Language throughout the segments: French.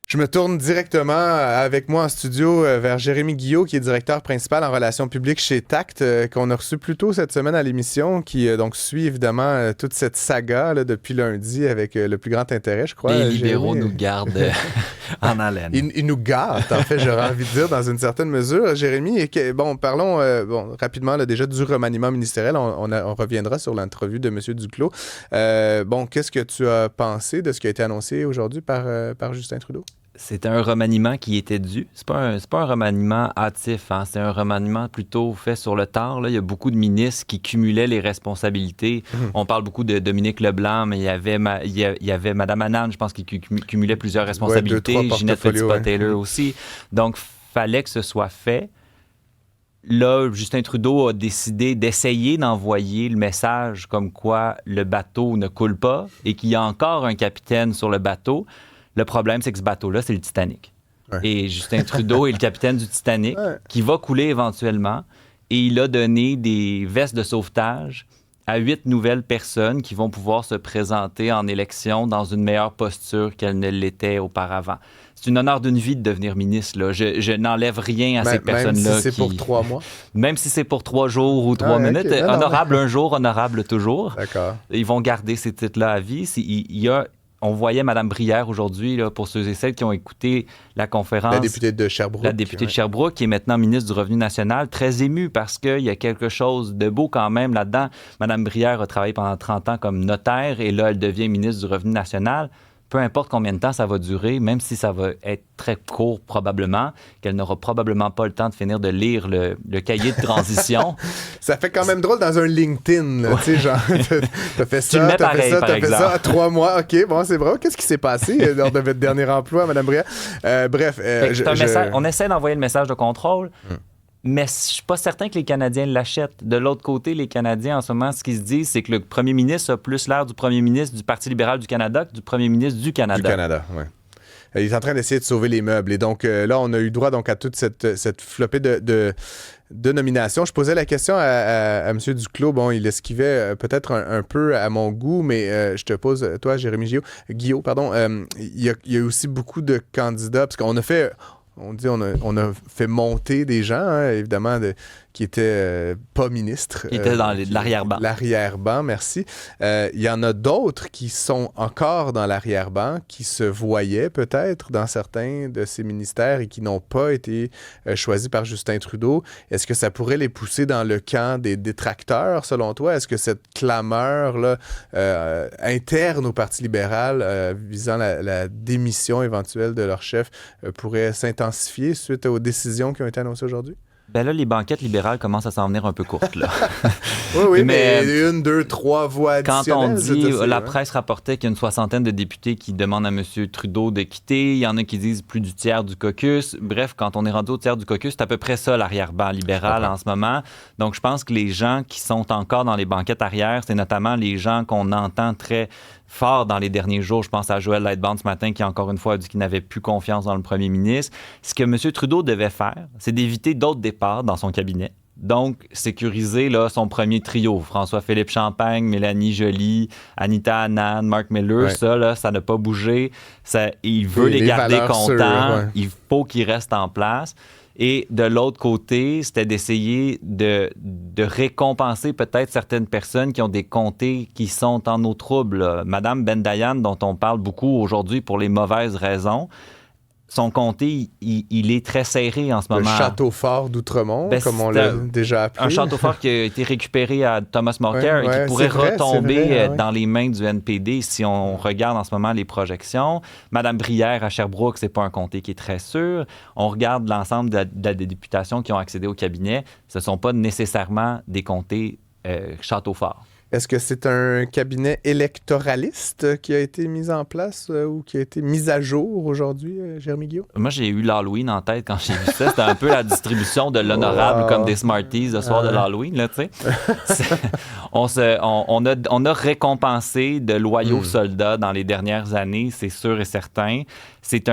Je me tourne directement avec moi en studio vers Jérémy Guillot, qui est directeur principal en relations publiques chez Tact, qu'on a reçu plus tôt cette semaine à l'émission, qui donc suit évidemment toute cette saga là, depuis lundi avec le plus grand intérêt, je crois. Les libéraux Jérémy, nous gardent en haleine. Ils nous gâtent, en fait, j'aurais envie de dire, dans une certaine mesure. Jérémy, parlons rapidement là, déjà du remaniement ministériel. On reviendra sur l'entrevue de M. Duclos. Qu'est-ce que tu as pensé de ce qui a été annoncé aujourd'hui par Justin Trudeau? C'est un remaniement qui était dû. C'est pas un remaniement hâtif. Hein? C'est un remaniement plutôt fait sur le tard. Là. Il y a beaucoup de ministres qui cumulaient les responsabilités. On parle beaucoup de Dominique Leblanc, mais il y avait Mme Anand, je pense, qui cumulait plusieurs responsabilités. Ouais, Ginette Fitzpatrick aussi. Donc, fallait que ce soit fait. Là, Justin Trudeau a décidé d'essayer d'envoyer le message comme quoi le bateau ne coule pas et qu'il y a encore un capitaine sur le bateau. Le problème, c'est que ce bateau-là, c'est le Titanic. Ouais. Et Justin Trudeau est le capitaine du Titanic qui va couler éventuellement. Et il a donné des vestes de sauvetage à 8 nouvelles personnes qui vont pouvoir se présenter en élection dans une meilleure posture qu'elles ne l'étaient auparavant. C'est une honneur d'une vie de devenir ministre. Là. Je n'enlève rien à ces personnes-là. Même si c'est pour 3 mois? Même si c'est pour 3 jours ou 3 minutes. Okay. Honorable un jour, honorable toujours. D'accord. Ils vont garder ces titres-là à vie. On voyait Mme Brière aujourd'hui, là, pour ceux et celles qui ont écouté la conférence. La députée de Sherbrooke. La députée de Sherbrooke, qui est maintenant ministre du Revenu national, très émue parce qu'il y a quelque chose de beau quand même là-dedans. Mme Brière a travaillé pendant 30 ans comme notaire et là, elle devient ministre du Revenu national. Peu importe combien de temps ça va durer, même si ça va être très court probablement, qu'elle n'aura probablement pas le temps de finir de lire le cahier de transition. Ça fait quand même drôle dans un LinkedIn, là, tu sais, genre, t'as fait ça, t'as fait ça, 3 mois, OK, bon, c'est vrai. Qu'est-ce qui s'est passé lors de votre dernier emploi, Mme Brière? On essaie d'envoyer le message de contrôle, mais je ne suis pas certain que les Canadiens l'achètent. De l'autre côté, les Canadiens, en ce moment, ce qu'ils se disent, c'est que le premier ministre a plus l'air du premier ministre du Parti libéral du Canada que du premier ministre du Canada. Du Canada, oui. Il est en train d'essayer de sauver les meubles. Et donc, là, on a eu droit donc, à toute cette flopée de nominations. Je posais la question à M. Duclos. Bon, il esquivait peut-être un peu à mon goût, mais je te pose, toi, Jérémy Guillot, il y a aussi beaucoup de candidats, parce qu'on a fait... On a fait monter des gens, hein, évidemment, qui étaient pas ministres. Qui étaient dans l'arrière-ban. L'arrière-ban, merci. Il y en a d'autres qui sont encore dans l'arrière-ban, qui se voyaient peut-être dans certains de ces ministères et qui n'ont pas été choisis par Justin Trudeau. Est-ce que ça pourrait les pousser dans le camp des détracteurs, selon toi? Est-ce que cette clameur-là, interne au Parti libéral, visant la démission éventuelle de leur chef, pourrait s'intensifier suite aux décisions qui ont été annoncées aujourd'hui? Ben là, les banquettes libérales commencent à s'en venir un peu courtes, là. oui, mais 1, 2, 3 voix additionnelles. Quand on dit, la presse rapportait qu'il y a une 60aine de députés qui demandent à M. Trudeau de quitter. Il y en a qui disent plus du tiers du caucus. Bref, quand on est rendu au tiers du caucus, c'est à peu près ça, l'arrière-ban libéral en ce moment. Donc, je pense que les gens qui sont encore dans les banquettes arrière, c'est notamment les gens qu'on entend très fort dans les derniers jours. Je pense à Joël Lightbound ce matin qui, encore une fois, a dit qu'il n'avait plus confiance dans le premier ministre. Ce que M. Trudeau devait faire, c'est d'éviter d'autres départs dans son cabinet. Donc, sécuriser là, son premier trio. François-Philippe Champagne, Mélanie Joly, Anita Anand, Mark Miller, ça n'a pas bougé. Il veut les garder contents. Il faut qu'ils restent en place. Et de l'autre côté, c'était d'essayer de récompenser peut-être certaines personnes qui ont des comtés qui sont en eau trouble. Madame Bendayan, dont on parle beaucoup aujourd'hui pour les mauvaises raisons, son comté, il est très serré en ce moment. Le château fort d'Outremont, comme on l'a déjà appelé. Un château fort qui a été récupéré à Thomas Mulcair et qui pourrait retomber dans les mains du NPD si on regarde en ce moment les projections. Madame Brière à Sherbrooke, c'est pas un comté qui est très sûr. On regarde l'ensemble des députations qui ont accédé au cabinet. Ce ne sont pas nécessairement des comtés château fort. Est-ce que c'est un cabinet électoraliste qui a été mis en place ou qui a été mis à jour aujourd'hui, Jérémy Guillot? Moi, j'ai eu l'Halloween en tête quand j'ai vu ça. C'était un peu la distribution de l'honorable comme des Smarties le soir de l'Halloween, là, tu sais. On a récompensé de loyaux soldats dans les dernières années, c'est sûr et certain. C'est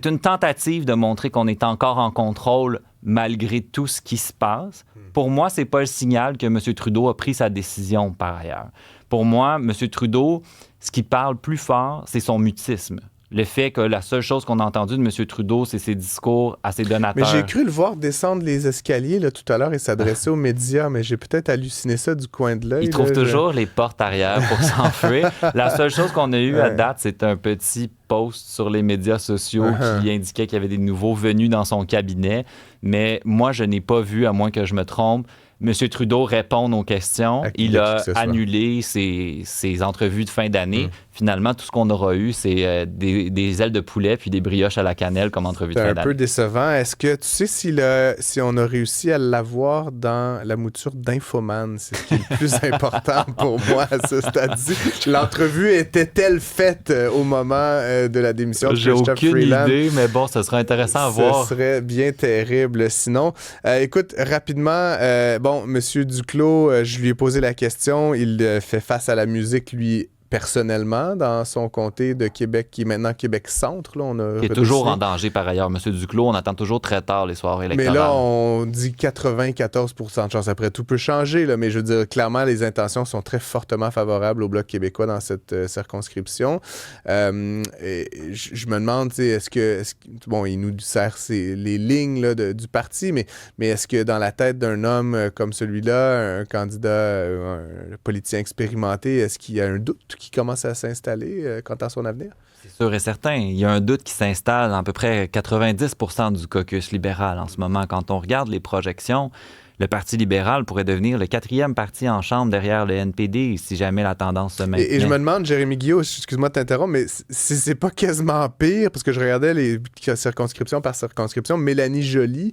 une tentative de montrer qu'on est encore en contrôle malgré tout ce qui se passe. Pour moi, c'est pas le signal que M. Trudeau a pris sa décision par ailleurs. Pour moi, M. Trudeau, ce qui parle plus fort, c'est son mutisme. le fait que la seule chose qu'on a entendue de M. Trudeau, c'est ses discours à ses donateurs. Mais j'ai cru le voir descendre les escaliers là, tout à l'heure et s'adresser aux médias, mais j'ai peut-être halluciné ça du coin de l'œil. Il trouve toujours les portes arrière pour s'enfuir. La seule chose qu'on a eue à date, c'est un petit post sur les médias sociaux qui indiquait qu'il y avait des nouveaux venus dans son cabinet. Mais moi, je n'ai pas vu, à moins que je me trompe, M. Trudeau répondre aux questions. Il a annulé ses entrevues de fin d'année. Finalement, tout ce qu'on aura eu, c'est des ailes de poulet puis des brioches à la cannelle comme entrevue de fin d'année. C'est un peu décevant. Est-ce que tu sais si on a réussi à l'avoir dans la mouture d'Infoman? C'est ce qui est le plus important pour moi à ce stade-ci. L'entrevue était-elle faite au moment de la démission de Chrystia Freeland? J'ai aucune idée, mais bon, ce serait intéressant à voir. Ce serait bien terrible. Sinon, écoute, rapidement, M. Duclos, je lui ai posé la question. Il fait face à la musique, lui, personnellement, dans son comté de Québec, qui est maintenant Québec-Centre. Là, qui est toujours en danger, par ailleurs. M. Duclos, on attend toujours très tard les soirs électorales. Mais là, on dit 94% de chance. Après, tout peut changer, là, mais je veux dire, clairement, les intentions sont très fortement favorables au Bloc québécois dans cette circonscription. Et je me demande, bon, il nous sert les lignes là, du parti, mais est-ce que dans la tête d'un homme comme celui-là, un candidat, un politicien expérimenté, est-ce qu'il y a un doute qui commence à s'installer quant à son avenir? C'est sûr et certain. Il y a un doute qui s'installe dans à peu près 90% du caucus libéral en ce moment. Quand on regarde les projections, le Parti libéral pourrait devenir le 4e parti en chambre derrière le NPD si jamais la tendance se maintenait. Et je me demande, Jérémy Guillaume, excuse-moi de t'interrompre, mais si c'est pas quasiment pire, parce que je regardais les circonscription par circonscription, Mélanie Joly,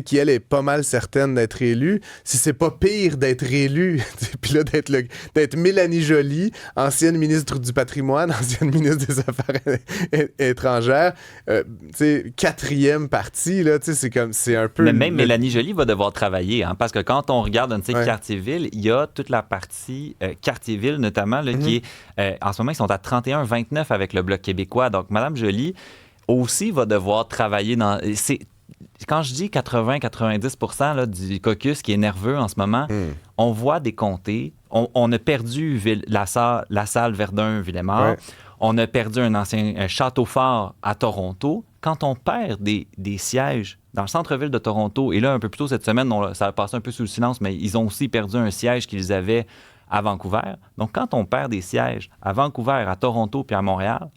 qui elle est pas mal certaine d'être élue, si c'est pas pire d'être élue, puis là d'être Mélanie Joly, ancienne ministre du patrimoine, ancienne ministre des Affaires étrangères, 4e parti, là, c'est un peu... Mais même Mélanie Joly va devoir travailler. Parce que quand on regarde un quartier-ville, il y a toute la partie quartier-ville, notamment, là, qui est... en ce moment, ils sont à 31-29 avec le Bloc québécois. Donc, Mme Joly aussi va devoir travailler dans... Quand je dis 80-90% là, du caucus qui est nerveux en ce moment, on voit des comtés. On a perdu la salle Verdun-Villemort. On a perdu un ancien château fort à Toronto. Quand on perd des sièges dans le centre-ville de Toronto, et là, un peu plus tôt cette semaine, ça a passé un peu sous le silence, mais ils ont aussi perdu un siège qu'ils avaient à Vancouver. Donc, quand on perd des sièges à Vancouver, à Toronto puis à Montréal,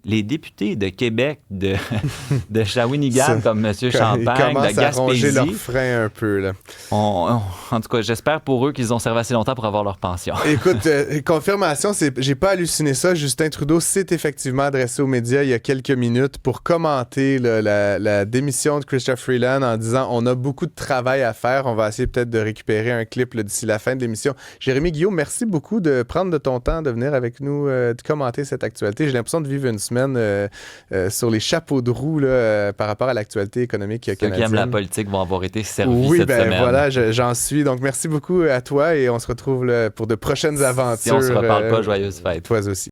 les députés de Québec, de Shawinigan, comme M. Champagne, de Gaspésie... à ronger leurs freins un peu, là. En tout cas, j'espère pour eux qu'ils ont servi assez longtemps pour avoir leur pension. Écoute, confirmation, j'ai pas halluciné ça. Justin Trudeau s'est effectivement adressé aux médias il y a quelques minutes pour commenter la démission de Chrystia Freeland en disant « On a beaucoup de travail à faire. On va essayer peut-être de récupérer un clip là, d'ici la fin de l'émission. » Jérémy Guillaume, merci beaucoup de prendre de ton temps, de venir avec nous, de commenter cette actualité. J'ai l'impression de vivre une semaine sur les chapeaux de roue là, par rapport à l'actualité économique canadienne. Ceux qui aiment la politique vont avoir été servis cette semaine. Voilà, j'en suis. Donc, merci beaucoup à toi et on se retrouve là, pour de prochaines aventures. Si on se reparle pas, joyeuses fêtes. Toi aussi.